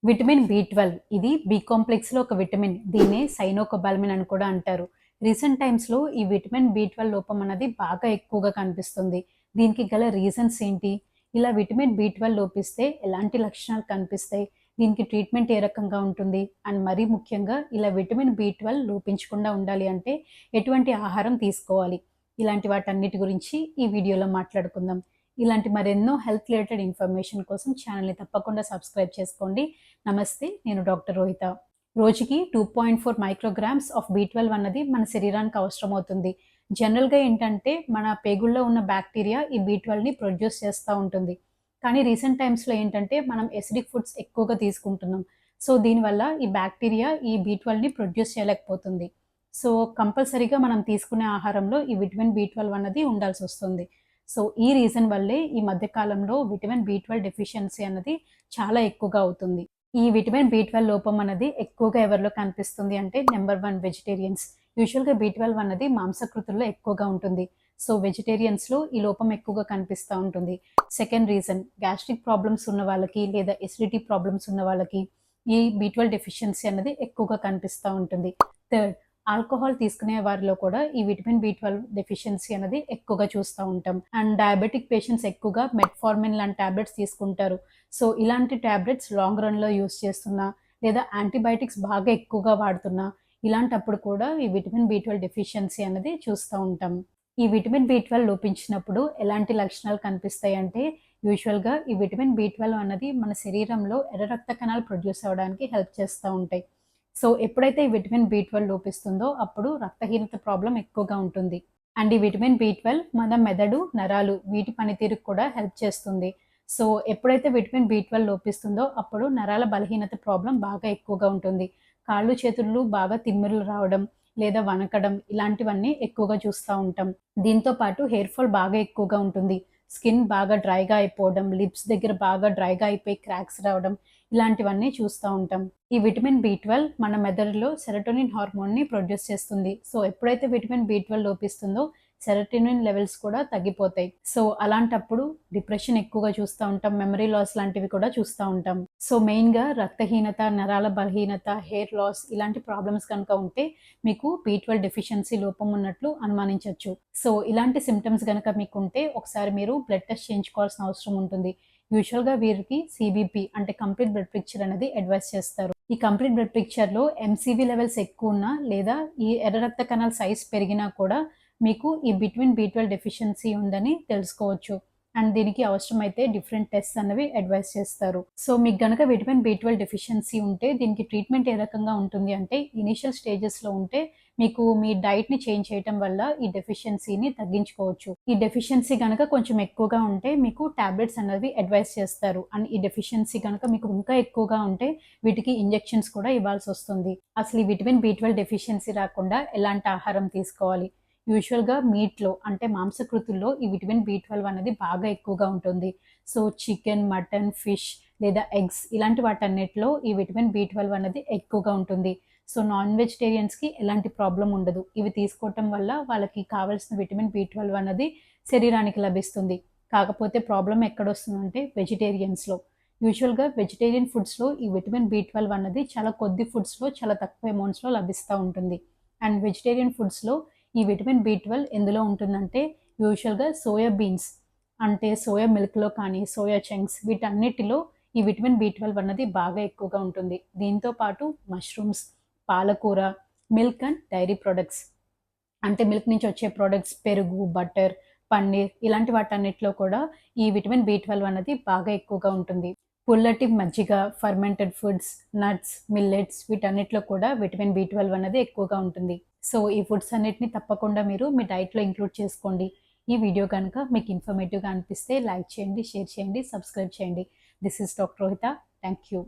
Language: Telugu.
విటమిన్ బి12 ఇది బి కాంప్లెక్స్‌లో ఒక విటమిన్. దీన్నే సైనోకోబాలమిన్ అని కూడా అంటారు. రీసెంట్ టైమ్స్‌లో ఈ విటమిన్ బి12 లోపం అన్నది బాగా ఎక్కువగా కనిపిస్తుంది. దీనికి గల రీజన్స్ ఏంటి? ఇలా విటమిన్ బి12 లోపిస్తే ఎలాంటి లక్షణాలు కనిపిస్తాయి? దీనికి ట్రీట్మెంట్ ఏ రకంగా ఉంటుంది? అండ్ మరీ ముఖ్యంగా ఇలా విటమిన్ బి12 లోపించకుండా ఉండాలి అంటే ఎటువంటి ఆహారం తీసుకోవాలి? ఇలాంటి వాటన్నిటి గురించి ఈ వీడియోలో మాట్లాడుకుందాం. ఇలాంటి మరెన్నో హెల్త్ రిలేటెడ్ ఇన్ఫర్మేషన్ కోసం ఛానల్‌ని తప్పకుండా సబ్స్క్రైబ్ చేసుకోండి. నమస్తే, నేను డాక్టర్ రోహిత. రోజుకి 2.4 మైక్రోగ్రామ్స్ ఆఫ్ బి12 అన్నది మన శరీరానికి అవసరమవుతుంది. జనరల్‌గా ఏంటంటే మన పేగుల్లో ఉన్న బ్యాక్టీరియా ఈ బి12ని ప్రొడ్యూస్ చేస్తా ఉంటుంది. కానీ రీసెంట్ టైమ్స్‌లో ఏంటంటే మనం ఎసిడిక్ ఫుడ్స్ ఎక్కువగా తీసుకుంటున్నాం. సో దీనివల్ల ఈ బ్యాక్టీరియా ఈ బి12ని ప్రొడ్యూస్ చేయలేకపోతుంది. సో కంపల్సరీగా మనం తీసుకునే ఆహారంలో ఈ విటమిన్ బి12 అన్నది ఉండాల్సొస్తుంది. సో ఈ రీజన్ వల్లే ఈ మధ్య కాలంలో విటమిన్ బి12 డెఫిషియన్సీ అన్నది చాలా ఎక్కువగా అవుతుంది. ఈ విటమిన్ బి12 లోపం అన్నది ఎక్కువగా ఎవరిలో కనిపిస్తుంది అంటే నెంబర్ 1 వెజిటేరియన్స్. యూజువల్‌గా బి12 అన్నది మాంసకృతుల్లో ఎక్కువగా ఉంటుంది. సో వెజిటేరియన్స్‌లో ఈ లోపం ఎక్కువగా కనిపిస్తా ఉంటుంది. సెకండ్ రీజన్ గ్యాస్ట్రిక్ ప్రాబ్లమ్స్ ఉన్న వాళ్ళకి లేదా ఎసిడిటీ ప్రాబ్లమ్స్ ఉన్న వాళ్ళకి ఈ బి12 డెఫిషియన్సీ అన్నది ఎక్కువగా కనిపిస్తా ఉంటుంది. థర్డ్, ఆల్కహాల్ తీసుకునే వారిలో కూడా ఈ విటమిన్ బి12 డెఫిషియన్సీ అనేది ఎక్కువగా చూస్తూ ఉంటాం. అండ్ డయాబెటిక్ పేషెంట్స్ ఎక్కువగా మెట్ఫార్మిన్ లాంటి టాబ్లెట్స్ తీసుకుంటారు. సో ఇలాంటి టాబ్లెట్స్ లాంగ్ రన్‌లో యూజ్ చేస్తున్నా లేదా యాంటీబయాటిక్స్ బాగా ఎక్కువగా వాడుతున్నా ఇలాంటప్పుడు కూడా ఈ విటమిన్ బి12 డెఫిషియన్సీ అనేది చూస్తూ ఉంటాం. ఈ విటమిన్ బి12 లోపించినప్పుడు ఎలాంటి లక్షణాలు కనిపిస్తాయి అంటే యూజువల్‌గా ఈ విటమిన్ బి12 అన్నది మన శరీరంలో ఎర్ర రక్త కణాలు ప్రొడ్యూస్ అవ్వడానికి హెల్ప్ చేస్తూ ఉంటాయి. సో ఎప్పుడైతే ఈ విటమిన్ బి12 లోపిస్తుందో అప్పుడు రక్తహీనత ప్రాబ్లం ఎక్కువగా ఉంటుంది. అండ్ ఈ విటమిన్ బి12 మన మెదడు, నరాలు వీటి పనితీరుకు కూడా హెల్ప్ చేస్తుంది. సో ఎప్పుడైతే విటమిన్ బి12 లోపిస్తుందో అప్పుడు నరాల బలహీనత ప్రాబ్లం బాగా ఎక్కువగా ఉంటుంది. కాళ్ళు చేతులు బాగా తిమ్మిర్లు రావడం లేదా వణకడం ఇలాంటివన్నీ ఎక్కువగా చూస్తూ ఉంటాం. దీంతో పాటు హెయిర్ ఫాల్ బాగా ఎక్కువగా ఉంటుంది. స్కిన్ బాగా డ్రైగా అయిపోవడం, లిప్స్ దగ్గర బాగా డ్రైగా అయిపోయి క్రాక్స్ రావడం ఇలాంటివన్నీ చూస్తూ ఉంటాం. ఈ విటమిన్ బి12 మన మెదడులో సెరటోనిన్ హార్మోన్‌ని ప్రొడ్యూస్ చేస్తుంది. సో ఎప్పుడైతే విటమిన్ బి12 లోపిస్తుందో సెరటోనిన్ లెవెల్స్ కూడా తగ్గిపోతాయి. సో అలాంటప్పుడు డిప్రెషన్ ఎక్కువగా చూస్తూ ఉంటాం. మెమరీ లాస్ లాంటివి కూడా చూస్తూ ఉంటాం. సో మెయిన్‌గా రక్తహీనత, నరాల బలహీనత, హెయిర్ లాస్ ఇలాంటి ప్రాబ్లమ్స్ కనుక ఉంటే మీకు బి12 డెఫిషియన్సీ లోపం ఉన్నట్లు అనుమానించొచ్చు. సో ఇలాంటి సింప్టమ్స్ గనక మీకుంటే ఒకసారి మీరు బ్లడ్ టెస్ట్ చేయించుకోవాల్సిన అవసరం ఉంటుంది. యూజువల్‌గా వీరికి సీబీపీ అంటే కంప్లీట్ బ్లడ్ పిక్చర్ అనేది అడ్వైస్ చేస్తారు. ఈ కంప్లీట్ బ్లడ్ పిక్చర్‌లో ఎంసీవీ లెవెల్స్ ఎక్కువ ఉన్నా లేదా ఈ ఎర్ర రక్త కణాల సైజ్ పెరిగినా కూడా మీకు ఈ విటమిన్ బి12 డెఫిషియన్సీ ఉందని తెలుసుకోవచ్చు. అండ్ దీనికి అవసరమైతే డిఫరెంట్ టెస్ట్స్ అన్నవి అడ్వైస్ చేస్తారు. సో మీకు గనక విటమిన్ బి12 డెఫిషియన్సీ ఉంటే దీనికి ట్రీట్మెంట్ ఏ రకంగా ఉంటుంది అంటే ఇనీషియల్ స్టేజెస్‌లో ఉంటే మీకు మీ డైట్‌ని చేంజ్ చేయటం వల్ల ఈ డెఫిషియన్సీని తగ్గించుకోవచ్చు. ఈ డెఫిషియన్సీ గనక కొంచెం ఎక్కువగా ఉంటే మీకు టాబ్లెట్స్ అనేవి అడ్వైస్ చేస్తారు. అండ్ ఈ డెఫిషియన్సీ గనక మీకు ఇంకా ఎక్కువగా ఉంటే వీటికి ఇంజెక్షన్స్ కూడా ఇవ్వాల్సొస్తుంది. అసలు ఈ విటమిన్ బి12 డెఫిషియన్సీ రాకుండా ఎలాంటి ఆహారం తీసుకోవాలి? యూజువల్‌గా మీట్‌లో అంటే మాంసకృతుల్లో ఈ విటమిన్ బి12 అనేది బాగా ఎక్కువగా ఉంటుంది. సో చికెన్, మటన్, ఫిష్ లేదా ఎగ్స్ ఇలాంటి వాటన్నిటిలో ఈ విటమిన్ బి12 అనేది ఎక్కువగా ఉంటుంది. సో నాన్ వెజిటేరియన్స్‌కి ఎలాంటి ప్రాబ్లమ్ ఉండదు. ఇవి తీసుకోవటం వల్ల వాళ్ళకి కావాల్సిన విటమిన్ బి12 అన్నది శరీరానికి లభిస్తుంది. కాకపోతే ప్రాబ్లమ్ ఎక్కడొస్తుందంటే వెజిటేరియన్స్‌లో. యూజువల్‌గా వెజిటేరియన్ ఫుడ్స్‌లో ఈ విటమిన్ బి12 అన్నది చాలా కొద్ది ఫుడ్స్‌లో చాలా తక్కువ అమౌంట్స్‌లో లభిస్తా ఉంటుంది. అండ్ వెజిటేరియన్ ఫుడ్స్‌లో ఈ విటమిన్ బి12 ఎందులో ఉంటుందంటే యూజువల్‌గా సోయా బీన్స్ అంటే సోయా మిల్క్‌లో కానీ, సోయా చంక్స్ వీటన్నిటిలో ఈ విటమిన్ బి12 అన్నది బాగా ఎక్కువగా ఉంటుంది. దీంతో పాటు మష్రూమ్స్, పాలకూర, మిల్క్ అండ్ డైరీ ప్రొడక్ట్స్ అంటే మిల్క్ నుంచి వచ్చే ప్రొడక్ట్స్ పెరుగు, బటర్, పన్నీర్ ఇలాంటి వాటన్నిటిలో కూడా ఈ విటమిన్ బి12 అన్నది బాగా ఎక్కువగా ఉంటుంది. పుల్లటి మజ్జిగ, ఫర్మెంటెడ్ ఫుడ్స్, నట్స్, మిల్లెట్స్ వీటన్నిటిలో కూడా విటమిన్ బి12 అన్నది ఎక్కువగా ఉంటుంది. సో ఈ ఫుడ్స్ అన్నిటిని తప్పకుండా మీరు మీ డైట్‌లో ఇంక్లూడ్ చేసుకోండి. ఈ వీడియో గనుక మీకు ఇన్ఫర్మేటివ్‌గా అనిపిస్తే లైక్ చేయండి, షేర్ చేయండి, సబ్స్క్రైబ్ చేయండి. This is doctor Rohita. Thank you.